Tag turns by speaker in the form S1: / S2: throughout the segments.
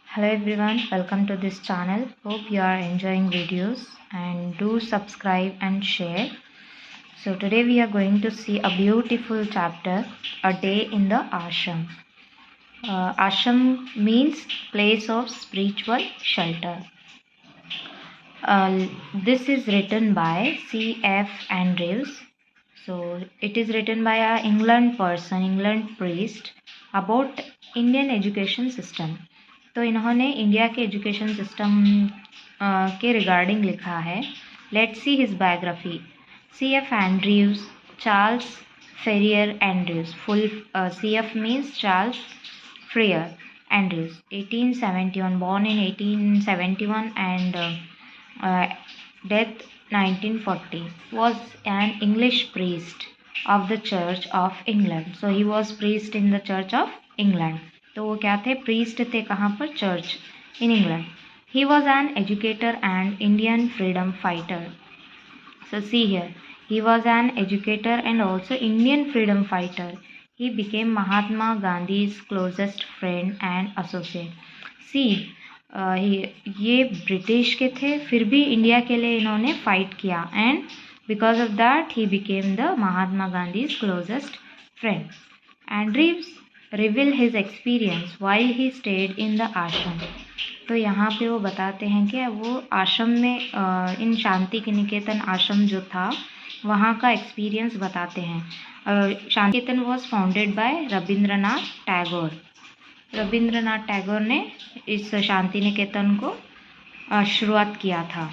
S1: Hello everyone, welcome to this channel. Hope you are enjoying videos and do subscribe and share. So today we are going to see a beautiful chapter, A Day in the Ashram. Ashram means place of spiritual shelter. This is written by C.F. Andrews. So it is written by a England priest about Indian education system. तो इन्होंने India के education system के regarding लिखा है. Let's see his biography. C.F. Andrews, Charles Ferrier Andrews. Full C.F. means Charles Ferrier Andrews. 1871, born in 1871 and death 1940. Was an English priest of the Church of England. So he was priest in the Church of England. तो वो क्या थे? Priest थे. कहाँ पर? Church in England. He was an educator and Indian freedom fighter. So see here, he was an educator and also Indian freedom fighter. He became Mahatma Gandhi's closest friend and associate. See, ये British के थे, फिर भी India के लिए इन्होंने fight किया and because of that he became the Mahatma Gandhi's closest friend. Andrews reveal his experience while he stayed in the ashram. तो यहाँ पे वो बताते हैं कि वो आश्रम में इन शांति निकेतन आश्रम जो था वहाँ का एक्सपीरियंस बताते हैं. Shanti Niketan was founded by Rabindranath Tagore. Rabindranath Tagore ने इस शांति निकेतन को शुरुआत किया था.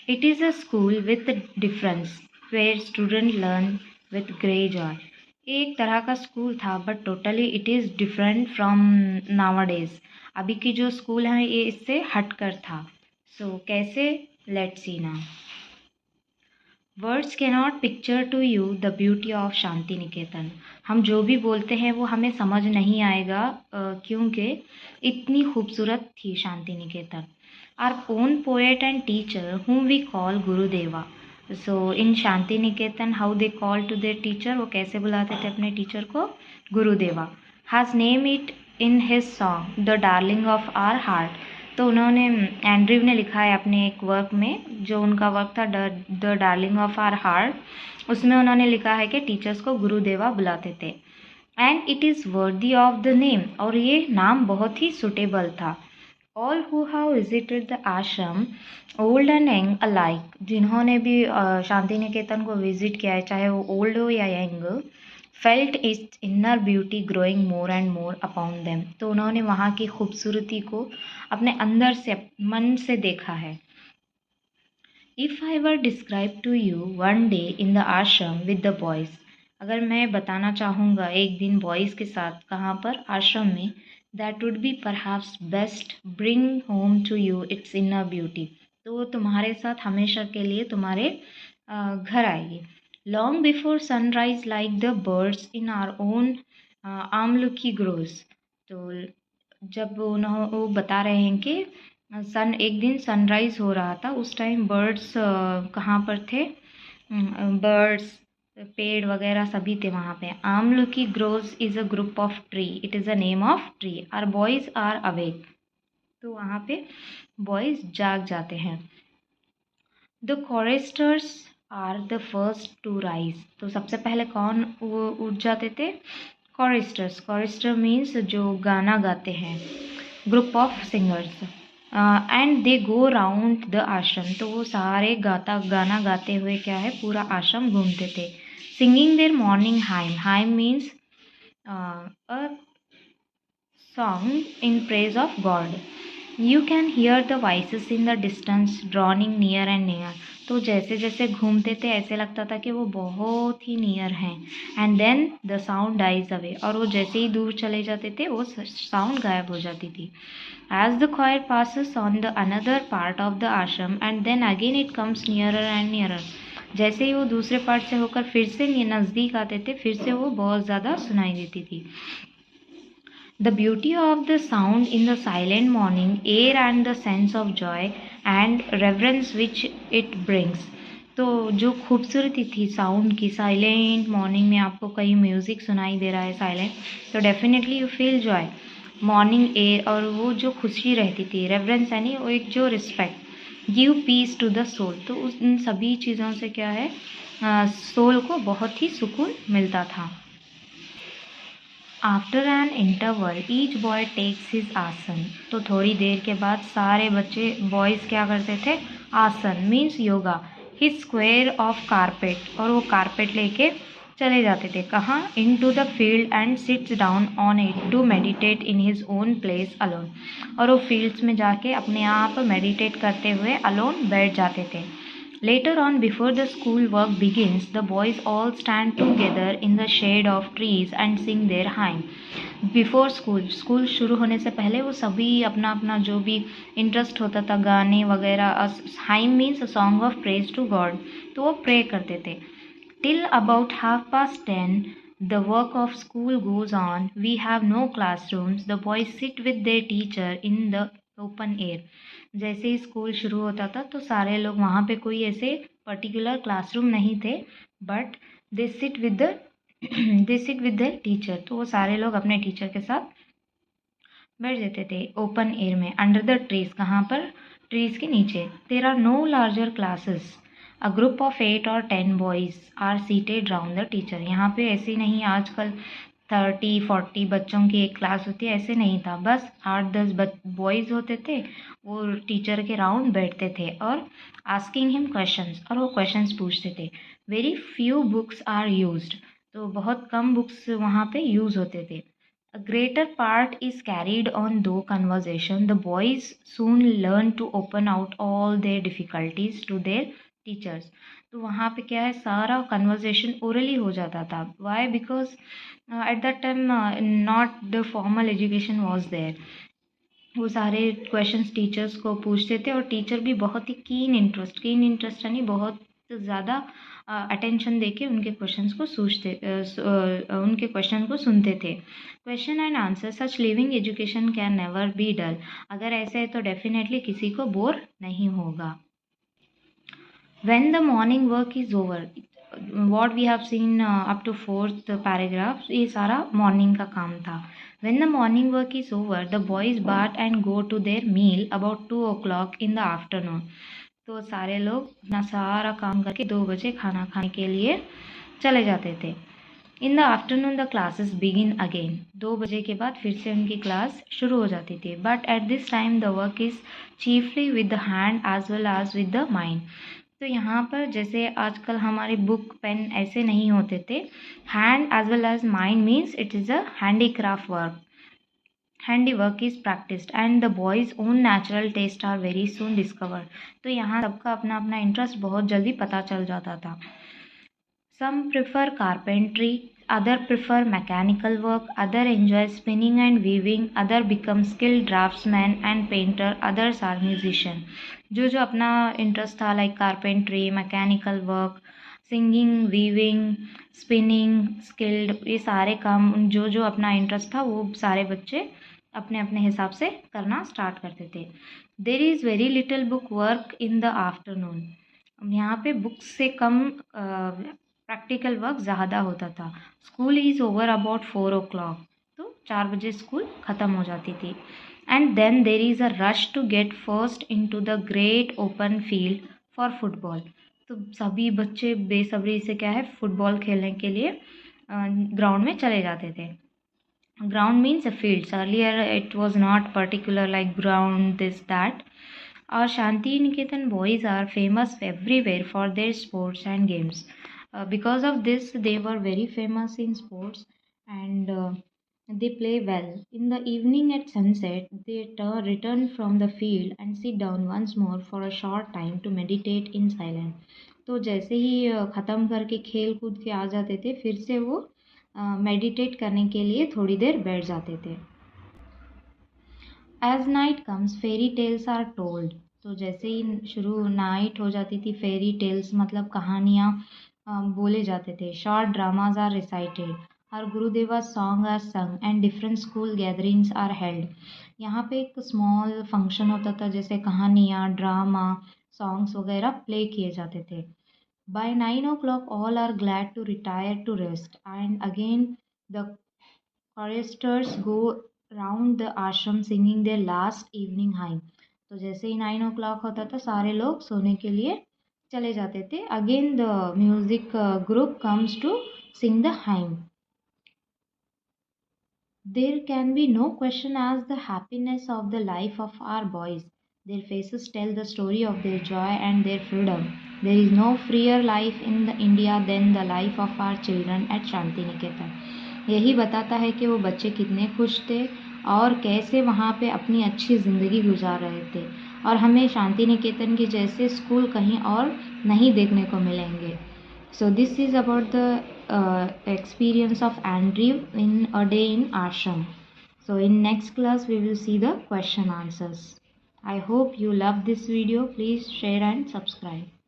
S1: It is a school with difference where student learn with great joy. एक तरह का स्कूल था but totally it is different from nowadays. अभी की जो स्कूल है ये इससे हटकर था. सो कैसे? Let's see now. Words cannot picture to you the beauty of Shanti Niketan. हम जो भी बोलते हैं वो हमें समझ नहीं आएगा क्योंकि इतनी खूबसूरत थी Santiniketan. Our own poet and teacher whom we call Gurudeva. So in Santiniketan how they call to their teacher, वो कैसे बुलाते थे अपने टीचर को? Gurudeva. Has name it in his song the darling of our heart. तो उन्होंने एंड्रीव ने लिखा है अपने एक वर्क में, जो उनका वर्क था the darling of our heart, उसमें उन्होंने लिखा है कि टीचर्स को गुरुदेवा बुलाते थे. And it is worthy of the name. और ये नाम बहुत ही सुटेबल था. All who have visited the आश्रम ओल्ड एंड यंग अलाइक. जिन्होंने भी शांति निकेतन को विजिट किया है, चाहे वो ओल्ड हो या young, felt it's inner beauty growing more and more upon them. तो उन्होंने वहाँ की खूबसूरती को अपने अंदर से, मन से देखा है. If I were describe to you one day in the ashram with the boys. अगर मैं बताना चाहूँगा एक दिन बॉयज़ के साथ कहाँ पर? आश्रम में. That would be perhaps best bring home to you its inner beauty. तो वो तुम्हारे साथ हमेशा के लिए तुम्हारे घर आएगी. Long before sunrise like the birds in our own amalaki groves. तो जब वो बता रहे हैं कि एक दिन सनराइज हो रहा था, उस टाइम बर्ड्स कहाँ पर थे? बर्ड्स, पेड़ वगैरह सभी थे वहाँ पे. Amalaki groves is a group of tree. It is a name of tree. Our boys are awake. तो वहाँ पे बॉयज़ जाग जाते हैं. The choristers are the first to rise. तो सबसे पहले कौन उठ जाते थे? चोरिस्टर्स. चोरिस्टर मीन्स जो गाना गाते हैं, group of singers. And they go round the ashram. तो वो सारे गाना गाते हुए क्या है, पूरा आश्रम घूमते थे. Singing their morning hymn. Hymn means a song in praise of God. You can hear the voices in the distance drawing near and near. तो जैसे जैसे घूमते थे ऐसे लगता था कि वो बहुत ही नियर हैं. And then the sound dies away. और वो जैसे ही दूर चले जाते थे वो साउंड गायब हो जाती थी. As the choir passes on the another part of the ashram and then again it comes nearer and nearer. जैसे ही वो दूसरे पार्ट से होकर फिर से नज़दीक आते थे, फिर से वो बहुत ज़्यादा सुनाई देती थी. The beauty of the sound in the silent morning air and the sense of joy and reverence which it brings. तो जो खूबसूरती थी साउंड की, साइलेंट मॉर्निंग में आपको कहीं म्यूज़िक सुनाई दे रहा है साइलेंट, तो definitely you feel Joy. Morning air और वो जो खुशी रहती थी, रेवरेंस यानी वो एक जो respect, give peace to the soul, तो उन सभी चीज़ों से क्या है, सोल को बहुत ही सुकून मिलता था। After an interval each boy takes his asan, तो थोड़ी देर के बाद सारे बच्चे बॉयज़ क्या करते थे, आसन means yoga, his square of carpet, और वो कारपेट लेके चले जाते थे कहाँ, into the field and sits down on it to meditate in his own place alone, और वो फील्ड्स में जाके अपने आप मेडिटेट करते हुए अलोन बैठ जाते थे। Later on, before the school work begins, the boys all stand together in the shade of trees and sing their hymn. Before school शुरू होने से पहले वो सभी अपना अपना जो भी इंटरेस्ट होता था, गाने वगैरह, hymn means a song of praise to God, तो वो प्रे करते थे। Till about 10:30, the work of school goes on. We have no classrooms. The boys sit with their teacher in the open air. जैसे ही school शुरू होता था तो सारे लोग वहाँ पे, कोई ऐसे पर्टिकुलर क्लासरूम नहीं थे, but they sit with the teacher, तो वो सारे लोग अपने टीचर के साथ बैठ जाते थे ओपन एयर में, अंडर द ट्रीज, कहाँ पर, ट्रीज के नीचे। There are no larger classes, a group of 8 or 10 boys are seated round the teacher. यहाँ पे ऐसे नहीं आजकल 30-40 बच्चों की एक क्लास होती है, ऐसे नहीं था, बस 8-10 बॉयज़ होते थे, वो टीचर के राउंड बैठते थे और आस्किंग हिम क्वेश्चंस, और वो क्वेश्चंस पूछते थे। Very few books are used, तो बहुत कम बुक्स वहाँ पे यूज़ होते थे। A greater part is carried on though conversation. The boys soon learn to open out all their difficulties to their teachers. तो वहाँ पे क्या है, सारा कन्वर्जेशन ओरली हो जाता था। Why? Because at that time not the formal education was there. वो सारे क्वेश्चंस टीचर्स को पूछते थे और टीचर भी बहुत ही कीन इंटरेस्ट यानी बहुत ज़्यादा अटेंशन देके उनके क्वेश्चंस को उनके क्वेश्चन को सुनते थे। Question and answer, such living education can never be dull. अगर ऐसा है तो डेफिनेटली किसी को बोर नहीं होगा। When the morning work is over, what we have seen up to 4th paragraph, ये सारा morning का काम था। When the morning work is over, the boys bath and go to their meal about 2 o'clock in the afternoon. तो सारे लोग अपना सारा काम करके 2 बजे खाना खाने के लिए चले जाते थे। In the afternoon the classes begin again, 2 बजे के बाद फिर से उनकी क्लास शुरू हो जाती थी। But at this time the work is chiefly with the hand as well as with the mind. तो यहाँ पर जैसे आजकल हमारे बुक पेन ऐसे नहीं होते थे, hand as well as mind means it is a handicraft work, handy work is practised and the boys own natural taste are very soon discovered. तो यहाँ सबका अपना अपना इंटरेस्ट बहुत जल्दी पता चल जाता था। Some prefer carpentry, other prefer mechanical work, other enjoy spinning and weaving, other become skilled draftsman and painter, others are musician। जो जो अपना इंटरेस्ट था, like carpentry, mechanical work, singing, weaving, spinning, skilled, ये सारे काम जो जो अपना इंटरेस्ट था वो सारे बच्चे अपने अपने हिसाब से करना स्टार्ट करते थे। There is very little book work in the afternoon, यहाँ पे बुक्स से कम प्रैक्टिकल वर्क ज़्यादा होता था। School is over about 4 o'clock, तो 4 बजे स्कूल ख़त्म हो जाती थी। And then there is a rush to get first into the great open field for football. तो सभी बच्चे बेसब्री से क्या है, फुटबॉल खेलने के लिए ग्राउंड में चले जाते थे। Ground means a fields, earlier it was not particular like ground this that. Our Shanti Niketan boys are famous everywhere for their sports and games. Because of this, they were very famous in sports and they play well. In the evening at sunset, they return from the field and sit down once more for a short time to meditate in silence. तो जैसे ही ख़त्म करके खेल कूद के आ जाते थे, फिर से वो मेडिटेट करने के लिए थोड़ी देर बैठ जाते थे। As night comes fairy tales are told, तो जैसे ही शुरू नाइट हो जाती थी, फेरी टेल्स मतलब कहानियाँ बोले जाते थे। शॉर्ट ड्रामाज आर रिसाइटेड, हर Gurudeva song are sung and different school gatherings are held. यहाँ पे एक स्मॉल फंक्शन होता था, जैसे कहानियाँ, ड्रामा, सॉन्ग्स वगैरह प्ले किए जाते थे। By 9 o'clock all are glad to retire to rest and again the choristers go round the ashram singing their last evening hymn. तो जैसे ही 9 o'clock होता था सारे लोग सोने के लिए चले जाते थे. Again the music group comes to sing the hymn. There can be no question as the happiness of the life of our boys. Their faces tell the story of their joy and their freedom. There is no freer life in the India than the life of our children at Shanti Niketan. यही बताता है कि वो बच्चे कितने खुश थे और कैसे वहाँ पे अपनी अच्छी ज़िंदगी गुजार रहे थे, और हमें शांति निकेतन के जैसे स्कूल कहीं और नहीं देखने को मिलेंगे. So this is about the experience of Andrew in a day in ashram. So in next class we will see the question answers. I hope you love this video. Please share and subscribe.